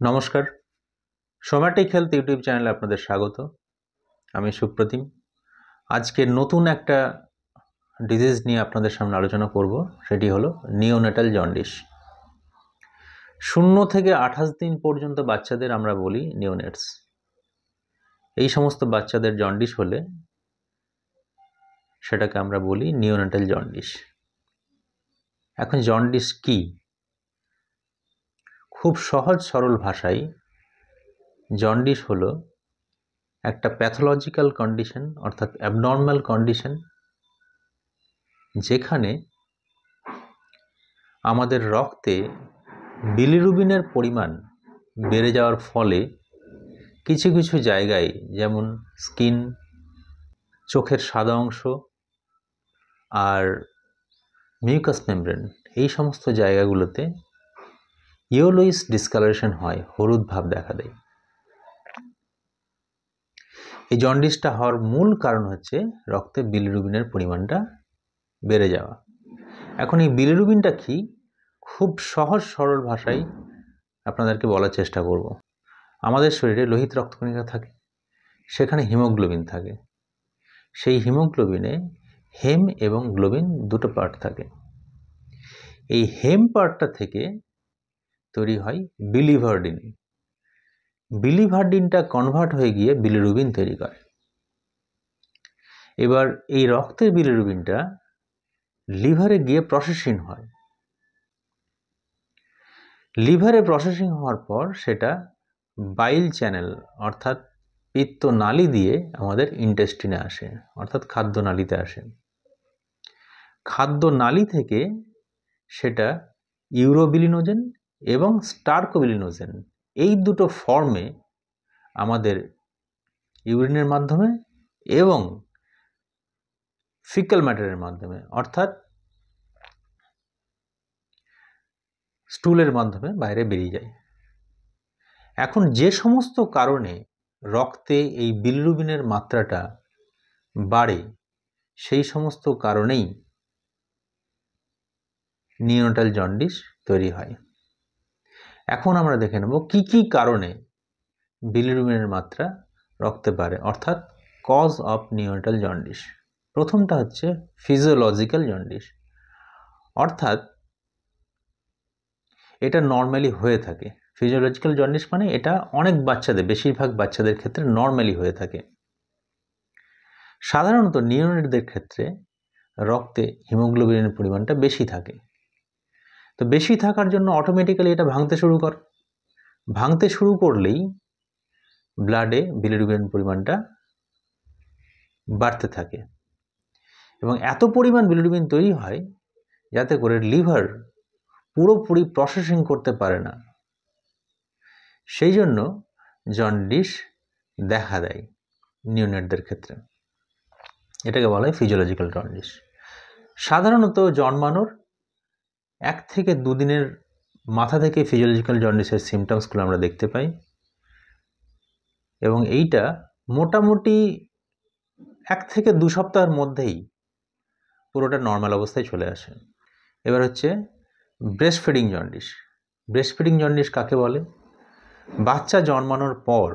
নমস্কার, somatic health YouTube চ্যানেলে আপনাদের স্বাগত। আমি সুপ্রতিম। আজকে নতুন একটা ডিজিজ নিয়ে আপনাদের সামনে আলোচনা করব, সেটি হলো নিওনেটাল জন্ডিস। 0 থেকে 28 দিন পর্যন্ত বাচ্চাদের আমরা বলি নিওনেটস। এই সমস্ত বাচ্চাদের জন্ডিস হলে সেটাকে আমরা বলি নিওনেটাল জন্ডিস। এখন জন্ডিস কি? খুব সহজ সরল ভাষায় জন্ডিস হলো একটা প্যাথোলজিক্যাল কন্ডিশন, অর্থাৎ অ্যাবনর্মাল কন্ডিশন, যেখানে আমাদের রক্তে বিলিরুবিনের পরিমাণ বেড়ে যাওয়ার ফলে কিছু কিছু জায়গায়, যেমন স্কিন, চোখের সাদা অংশ আর মিউকাস মেমব্রেন, এই সমস্ত জায়গাগুলোতে ইয়েলোইশ ডিসকালারেশন হয়, হলুদ ভাব দেখা দেয়। এই জন্ডিসটা হওয়ার মূল কারণ হচ্ছে রক্তে বিলিরুবিনের পরিমাণটা বেড়ে যাওয়া। এখন এই বিলিরুবিনটা কি, খুব সহজ সরল ভাষায় আপনাদেরকে বলার চেষ্টা করব। আমাদের শরীরে লোহিত রক্তকণিকা থাকে, সেখানে হিমোগ্লোবিন থাকে। সেই হিমোগ্লোবিনে হেম এবং গ্লোবিন দুটো পার্ট থাকে। এই হেম পার্টটা থেকে তৈরি হয় বিলিভারডিন। বিলিভারডিনটা কনভার্ট হয়ে গিয়ে বিলিরুবিন তৈরি করে। এবার এই রক্তের বিলিরুবিনটা লিভারে গিয়ে প্রসেসিং হয়। লিভারে প্রসেসিং হওয়ার পর সেটা বাইল চ্যানেল, অর্থাৎ পিত্তনালী দিয়ে আমাদের ইন্টেস্টিনে আসে, অর্থাৎ খাদ্যনালীতে আসে। খাদ্যনালী থেকে সেটা ইউরোবিলিনোজেন এবং স্টার্কোবিলিনোজেন, এই দুটো ফর্মে আমাদের ইউরিনের মাধ্যমে এবং ফিক্যাল ম্যাটারের মাধ্যমে, অর্থাৎ স্টুলের মাধ্যমে বাইরে বেরিয়ে যায়। এখন যে সমস্ত কারণে রক্তে এই বিলিরুবিনের মাত্রাটা বাড়ে, সেই সমস্ত কারণেই নিওনেটাল জন্ডিস তৈরি হয়। এখন আমরা দেখে নেব কি কি কারণে বিলিরুবিনের মাত্রা রক্তে বাড়ে, অর্থাৎ কজ অফ নিওনেটাল জন্ডিস। প্রথমটা হচ্ছে ফিজিওলজিক্যাল জন্ডিস, অর্থাৎ এটা নর্মালি হয়ে থাকে। ফিজিওলজিক্যাল জন্ডিস মানে এটা অনেক বাচ্চাদের, বেশিরভাগ বাচ্চাদের ক্ষেত্রে নর্মালি হয়ে থাকে। সাধারণত নিওনেটদের ক্ষেত্রে রক্তে হিমোগ্লোবিনের পরিমাণটা বেশি থাকে। তো বেশি থাকার জন্য অটোমেটিক্যালি এটা ভাঙতে শুরু করে। ভাঙতে শুরু করলেই ব্লাডে বিলিরুবিন পরিমাণটা বাড়তে থাকে এবং এত পরিমাণ বিলিরুবিন তৈরি হয় যাতে করে লিভার পুরোপুরি প্রসেসিং করতে পারে না। সেই জন্য জন্ডিস দেখা দেয় নিওনেটদের ক্ষেত্রে। এটাকে বলা হয় ফিজিওলজিক্যাল জন্ডিস। সাধারণত জন্মানোর 1 থেকে 2 দিনের মাথা থেকে ফিজিওলজিক্যাল জন্ডিসের সিমটমসগুলো আমরা দেখতে পাই এবং এইটা মোটামুটি 1 থেকে 2 সপ্তাহের মধ্যেই পুরোটা নর্মাল অবস্থায় চলে আসে। এবার হচ্ছে breast feeding jaundice. Breast feeding jaundice কাকে বলে? বাচ্চা জন্মানোর পর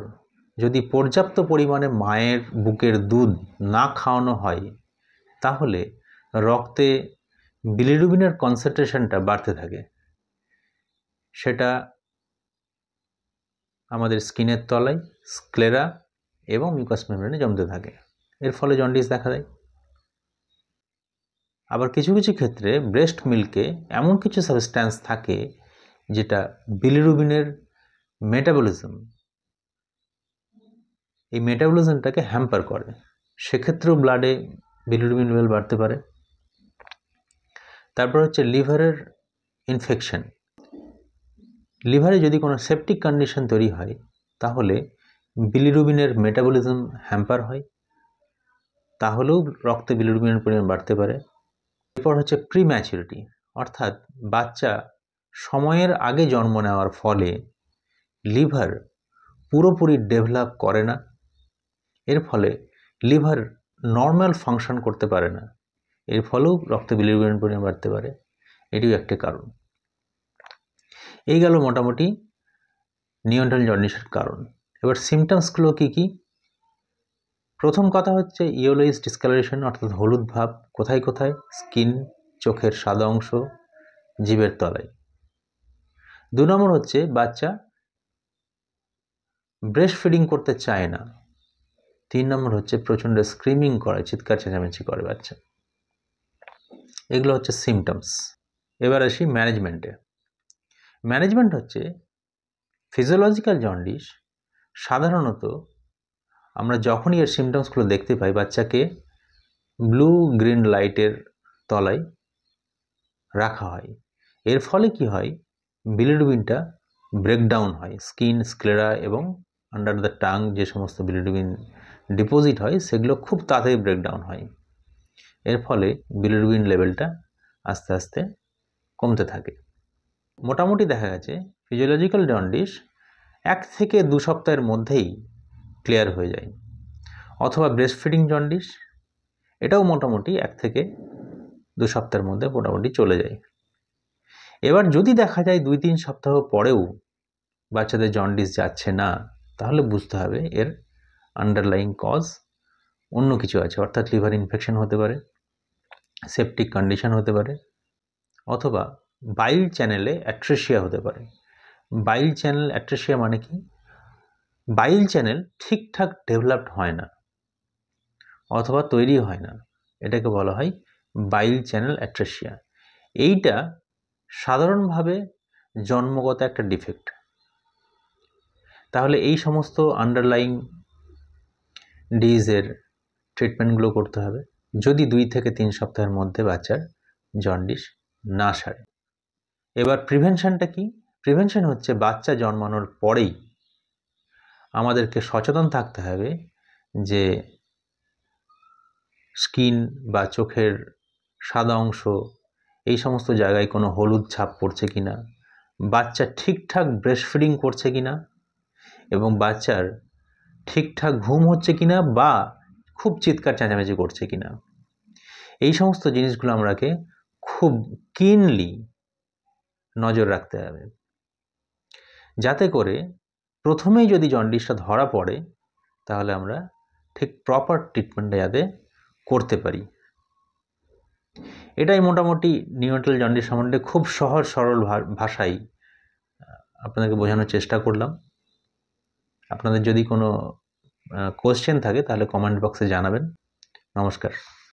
যদি পর্যাপ্ত পরিমাণে মায়ের বুকের দুধ না খাওয়ানো হয়, তাহলে রক্তে বিলিরুবিনের কনসেন্ট্রেশনটা বাড়তে থাকে। সেটা আমাদের স্কিনের তলায়, স্ক্লেরা এবং মিউকাস মেমব্রেনে জমতে থাকে। এর ফলে জন্ডিস দেখা দেয়। আবার কিছু কিছু ক্ষেত্রে ব্রেস্ট মিল্কে এমন কিছু সাবস্ট্যান্স থাকে যেটা বিলিরুবিনের মেটাবলিজম, এই মেটাবলিজমটাকে হ্যাম্পার করে। সেক্ষেত্রেও ব্লাডে বিলিরুবিন লেভেল বাড়তে পারে। তারপর হচ্ছে লিভারের ইনফেকশন। লিভারে যদি কোনো সেপটিক কন্ডিশন তৈরি হয়, তাহলে বিলিরুবিনের মেটাবলিজম হ্যাম্পার হয়, তাহলেও রক্তে বিলিরুবিনের পরিমাণ বাড়তে পারে। এরপর হচ্ছে প্রিম্যাচুরিটি, অর্থাৎ বাচ্চা সময়ের আগে জন্ম নেওয়ার ফলে লিভার পুরোপুরি ডেভেলপ করে না। এর ফলে লিভার নর্মাল ফাংশন করতে পারে না। এর ফলেও রক্তে বিলিরুবিনের পরিমাণ বাড়তে পারে। এটিও একটি কারণ। এই গেল মোটামুটি নিওনেটাল জন্ডিসের কারণ। এবার সিমটমসগুলো কী কী? প্রথম কথা হচ্ছে ইয়েলোইশ ডিসকালারেশন, অর্থাৎ হলুদ ভাব। কোথায় কোথায়? স্কিন, চোখের সাদা অংশ, জিভের তলায়। 2 নম্বর হচ্ছে বাচ্চা ব্রেস্ট ফিডিং করতে চায় না। 3 নম্বর হচ্ছে প্রচণ্ড স্ক্রিমিং করে, চিৎকার চেঁচামেচি করে বাচ্চা। এগুলো হচ্ছে সিমটমস। এবার আসি ম্যানেজমেন্টে। ম্যানেজমেন্ট হচ্ছে ফিজিওলজিক্যাল জন্ডিস সাধারণত আমরা যখনই এর সিমটমসগুলো দেখতে পাই, বাচ্চাকে ব্লু গ্রিন লাইটের তলায় রাখা হয়। এর ফলে কি হয়? বিলিরুবিনটা ব্রেকডাউন হয়। স্কিন, স্ক্লেরা এবং আন্ডার দ্য টাং যে সমস্ত বিলিরুবিন ডিপোজিট হয় সেগুলো খুব তাড়াতাড়ি ব্রেকডাউন হয়। এর ফলে বিলিরুবিন লেভেলটা আস্তে আস্তে কমতে থাকে। মোটামুটি দেখা গেছে ফিজিওলজিক্যাল জন্ডিস 1 থেকে 2 সপ্তাহের মধ্যেই ক্লিয়ার হয়ে যায়। অথবা ব্রেস্ট ফিডিং জন্ডিস, এটাও মোটামুটি 1 থেকে 2 সপ্তাহের মধ্যে মোটামুটি চলে যায়। এবার যদি দেখা যায় 2-3 সপ্তাহ পরেও বাচ্চাদের জন্ডিস যাচ্ছে না, তাহলে বুঝতে হবে এর আন্ডারলাইং কজ অন্য কিছু আছে। অর্থাৎ লিভার ইনফেকশন হতে পারে, সেপটিক কন্ডিশন হতে পারে, অথবা বাইল চ্যানেলে অ্যাট্রেসিয়া হতে পারে। বাইল চ্যানেল অ্যাট্রেসিয়া মানে কি? বাইল চ্যানেল ঠিকঠাক ডেভেলপড হয় না অথবা তৈরি হয় না, এটাকে বলা হয় বাইল চ্যানেল অ্যাট্রেসিয়া। এইটা সাধারণভাবে জন্মগত একটা ডিফেক্ট। তাহলে এই সমস্ত আন্ডারলাইং ডিজিজের ট্রিটমেন্টগুলো করতে হবে যদি 2 থেকে 3 সপ্তাহের মধ্যে বাচ্চার জন্ডিস না সারে। এবার প্রিভেনশনটা কি? প্রিভেনশন হচ্ছে বাচ্চা জন্মানোর পরেই আমাদেরকে সচেতন থাকতে হবে যে স্কিন বা চোখের সাদা অংশ এই সমস্ত জায়গায় কোনো হলুদ ছাপ পড়ছে কিনা, বাচ্চা ঠিকঠাক ব্রেস্ট ফিডিং করছে কিনা, এবং বাচ্চার ঠিকঠাক ঘুম হচ্ছে কিনা বা খুব চিৎকার চেঁচামেচি করছে কিনা। এই সমস্ত জিনিসগুলো আমরাকে খুব কিনলি নজর রাখতে হবে, যাতে করে প্রথমেই যদি জন্ডিসটা ধরা পড়ে তাহলে আমরা ঠিক প্রপার ট্রিটমেন্টটা যাতে করতে পারি। এটাই মোটামুটি নিওনেটাল জন্ডিস সম্বন্ধে খুব সহজ সরল ভাষায় আপনাদেরকে বোঝানোর চেষ্টা করলাম। আপনাদের যদি কোনো কোয়েশ্চেন থাকে তাহলে কমেন্ট বক্সে জানাবেন। নমস্কার।